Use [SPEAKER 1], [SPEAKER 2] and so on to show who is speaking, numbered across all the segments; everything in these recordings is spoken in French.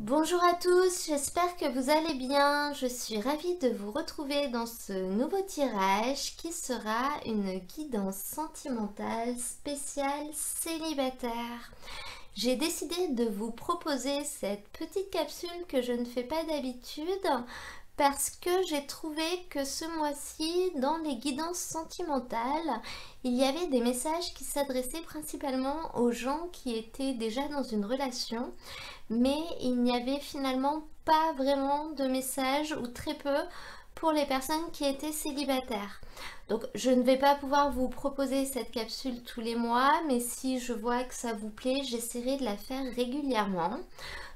[SPEAKER 1] Bonjour à tous, j'espère que vous allez bien. Je suis ravie de vous retrouver dans ce nouveau tirage qui sera une guidance sentimentale spéciale célibataire. J'ai décidé de vous proposer cette petite capsule que je ne fais pas d'habitude parce que j'ai trouvé que ce mois-ci, dans les guidances sentimentales, il y avait des messages qui s'adressaient principalement aux gens qui étaient déjà dans une relation, mais il n'y avait finalement pas vraiment de messages ou très peu pour les personnes qui étaient célibataires. Donc je ne vais pas pouvoir vous proposer cette capsule tous les mois, mais si je vois que ça vous plaît, j'essaierai de la faire régulièrement.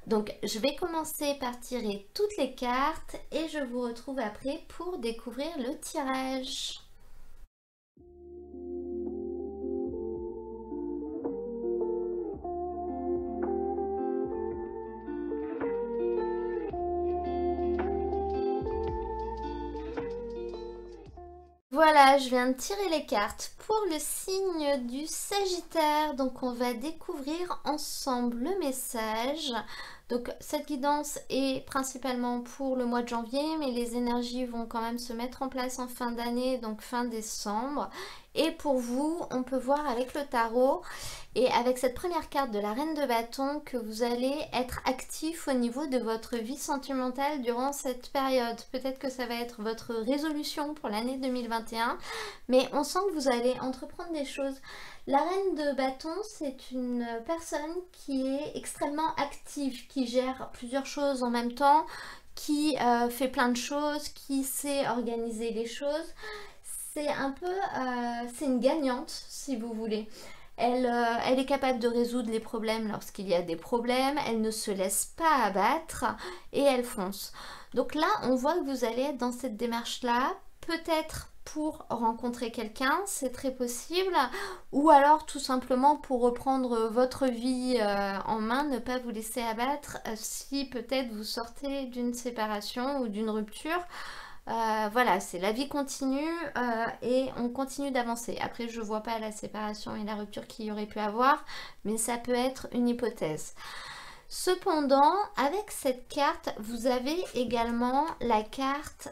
[SPEAKER 1] Donc je vais commencer par tirer toutes les cartes et je vous retrouve après pour découvrir le tirage. Voilà, je viens de tirer les cartes pour le signe du Sagittaire. Donc on va découvrir ensemble le message. Donc cette guidance est principalement pour le mois de janvier, mais les énergies vont quand même se mettre en place en fin d'année, donc fin décembre. Et pour vous, on peut voir avec le tarot et avec cette première carte de la Reine de Bâton que vous allez être actif au niveau de votre vie sentimentale durant cette période. Peut-être que ça va être votre résolution pour l'année 2021, mais on sent que vous allez entreprendre des choses. La Reine de Bâton, c'est une personne qui est extrêmement active, qui gère plusieurs choses en même temps, qui fait plein de choses, qui sait organiser les choses. C'est un peu, c'est une gagnante si vous voulez. Elle est capable de résoudre les problèmes lorsqu'il y a des problèmes, elle ne se laisse pas abattre et elle fonce. Donc là, on voit que vous allez être dans cette démarche-là, peut-être pour rencontrer quelqu'un, c'est très possible, ou alors tout simplement pour reprendre votre vie en main, ne pas vous laisser abattre si peut-être vous sortez d'une séparation ou d'une rupture. Voilà, c'est la vie continue et on continue d'avancer. Après, je vois pas la séparation et la rupture qu'il y aurait pu avoir, mais ça peut être une hypothèse. Cependant, avec cette carte, vous avez également la carte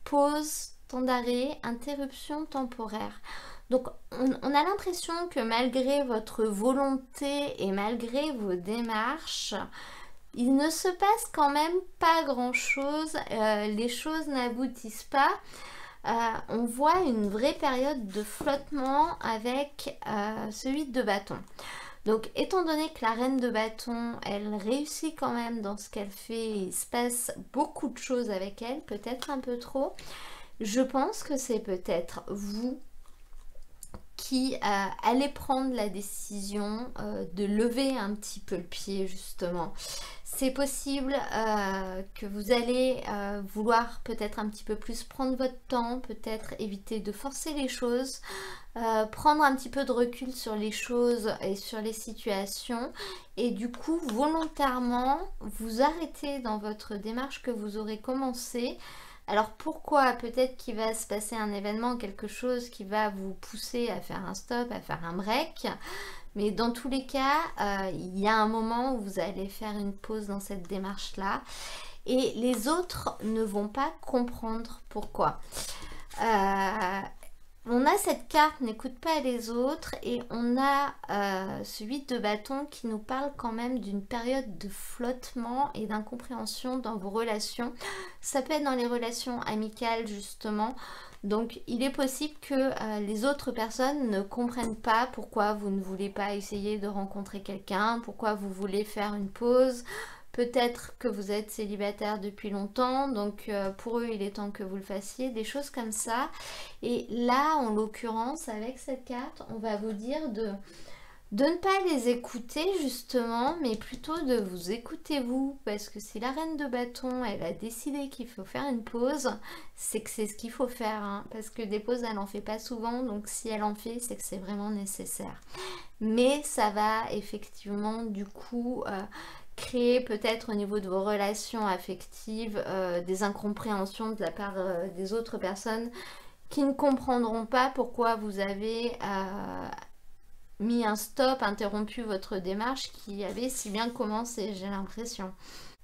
[SPEAKER 1] pause, temps d'arrêt, interruption temporaire. Donc, on a l'impression que malgré votre volonté et malgré vos démarches, il ne se passe quand même pas grand-chose, les choses n'aboutissent pas. On voit une vraie période de flottement avec ce 8 de bâton. Donc étant donné que la Reine de Bâton, elle réussit quand même dans ce qu'elle fait, il se passe beaucoup de choses avec elle, peut-être un peu trop, je pense que c'est peut-être vous qui allez prendre la décision de lever un petit peu le pied justement. C'est possible que vous allez vouloir peut-être un petit peu plus prendre votre temps, peut-être éviter de forcer les choses, prendre un petit peu de recul sur les choses et sur les situations et du coup volontairement vous arrêter dans votre démarche que vous aurez commencée. Alors pourquoi? Peut-être qu'il va se passer un événement, quelque chose qui va vous pousser à faire un stop, à faire un break. Mais dans tous les cas, il y a un moment où vous allez faire une pause dans cette démarche-là. Et les autres ne vont pas comprendre pourquoi. On a cette carte n'écoute pas les autres et on a ce 8 de bâton qui nous parle quand même d'une période de flottement et d'incompréhension dans vos relations. Ça peut être dans les relations amicales justement. Donc il est possible que les autres personnes ne comprennent pas pourquoi vous ne voulez pas essayer de rencontrer quelqu'un, pourquoi vous voulez faire une pause. Peut-être que vous êtes célibataire depuis longtemps, donc pour eux il est temps que vous le fassiez, des choses comme ça. Et là, en l'occurrence, avec cette carte, on va vous dire de ne pas les écouter justement, mais plutôt de vous écouter vous. Parce que si la Reine de Bâton, elle a décidé qu'il faut faire une pause, c'est que c'est ce qu'il faut faire. Hein, parce que des pauses, elle n'en fait pas souvent, donc si elle en fait, c'est que c'est vraiment nécessaire. Mais ça va effectivement du coup créer peut-être au niveau de vos relations affectives des incompréhensions de la part des autres personnes qui ne comprendront pas pourquoi vous avez mis un stop, interrompu votre démarche qui avait si bien commencé, j'ai l'impression.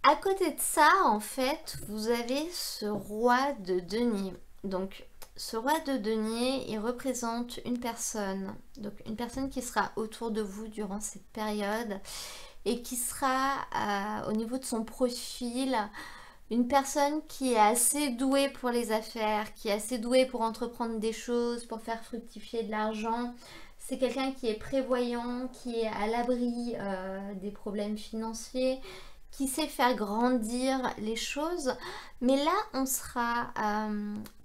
[SPEAKER 1] À côté de ça, en fait, vous avez ce roi de denier. Donc, ce roi de denier, il représente une personne. Donc, une personne qui sera autour de vous durant cette période et qui sera au niveau de son profil une personne qui est assez douée pour les affaires, qui est assez douée pour entreprendre des choses, pour faire fructifier de l'argent. C'est quelqu'un qui est prévoyant, qui est à l'abri des problèmes financiers, qui sait faire grandir les choses. Mais là, on sera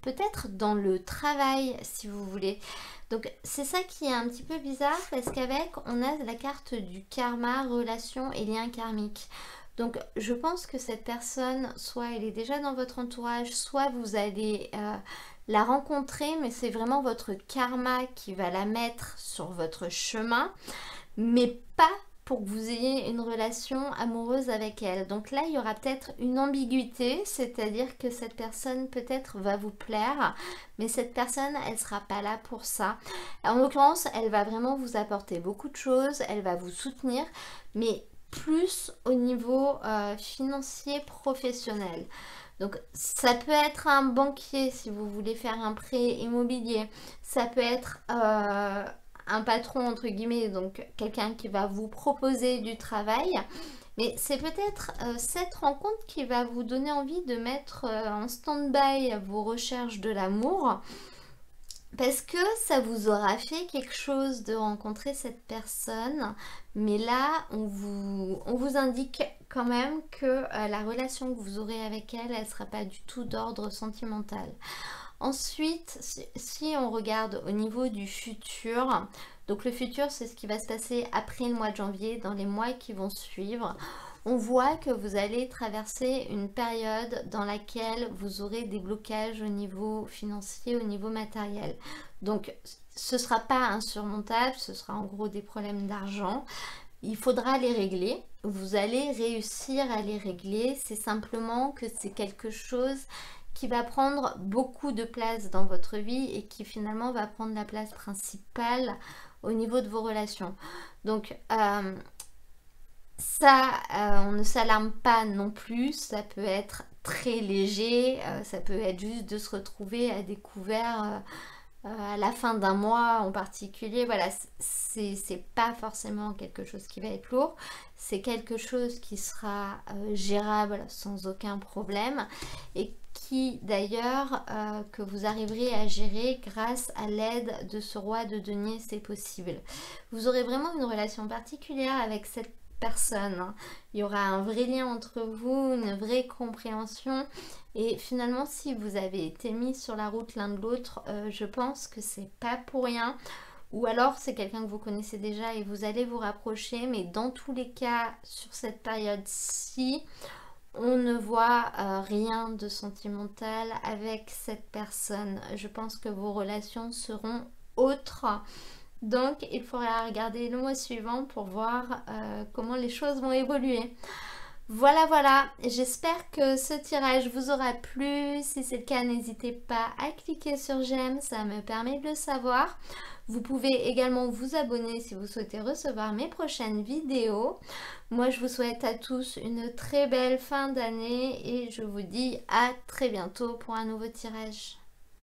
[SPEAKER 1] peut-être dans le travail, si vous voulez. Donc c'est ça qui est un petit peu bizarre parce qu'avec, on a la carte du karma, relations et liens karmiques. Donc je pense que cette personne, soit elle est déjà dans votre entourage, soit vous allez la rencontrer, mais c'est vraiment votre karma qui va la mettre sur votre chemin, mais pas pour que vous ayez une relation amoureuse avec elle. Donc là, il y aura peut-être une ambiguïté, c'est-à-dire que cette personne peut-être va vous plaire, mais cette personne, elle sera pas là pour ça. En l'occurrence, elle va vraiment vous apporter beaucoup de choses, elle va vous soutenir, mais plus au niveau financier professionnel. Donc ça peut être un banquier si vous voulez faire un prêt immobilier, ça peut être un patron entre guillemets, donc quelqu'un qui va vous proposer du travail, mais c'est peut-être cette rencontre qui va vous donner envie de mettre en stand-by vos recherches de l'amour. Parce que ça vous aura fait quelque chose de rencontrer cette personne, mais là, on vous indique quand même que la relation que vous aurez avec elle, elle ne sera pas du tout d'ordre sentimental. Ensuite, si on regarde au niveau du futur, donc le futur, c'est ce qui va se passer après le mois de janvier, dans les mois qui vont suivre. On voit que vous allez traverser une période dans laquelle vous aurez des blocages au niveau financier, au niveau matériel. Donc, ce ne sera pas insurmontable, ce sera en gros des problèmes d'argent. Il faudra les régler. Vous allez réussir à les régler. C'est simplement que c'est quelque chose qui va prendre beaucoup de place dans votre vie et qui finalement va prendre la place principale au niveau de vos relations. Donc, ça, on ne s'alarme pas non plus, ça peut être très léger, ça peut être juste de se retrouver à découvert à la fin d'un mois en particulier. Voilà, c'est pas forcément quelque chose qui va être lourd, c'est quelque chose qui sera gérable sans aucun problème et qui d'ailleurs que vous arriverez à gérer grâce à l'aide de ce roi de denier, c'est possible. Vous aurez vraiment une relation particulière avec cette personne. Il y aura un vrai lien entre vous, une vraie compréhension et finalement si vous avez été mis sur la route l'un de l'autre, je pense que c'est pas pour rien ou alors c'est quelqu'un que vous connaissez déjà et vous allez vous rapprocher, mais dans tous les cas sur cette période-ci on ne voit rien de sentimental avec cette personne. Je pense que vos relations seront autres. Donc, il faudra regarder le mois suivant pour voir comment les choses vont évoluer. Voilà, voilà. J'espère que ce tirage vous aura plu. Si c'est le cas, n'hésitez pas à cliquer sur j'aime. Ça me permet de le savoir. Vous pouvez également vous abonner si vous souhaitez recevoir mes prochaines vidéos. Moi, je vous souhaite à tous une très belle fin d'année et je vous dis à très bientôt pour un nouveau tirage.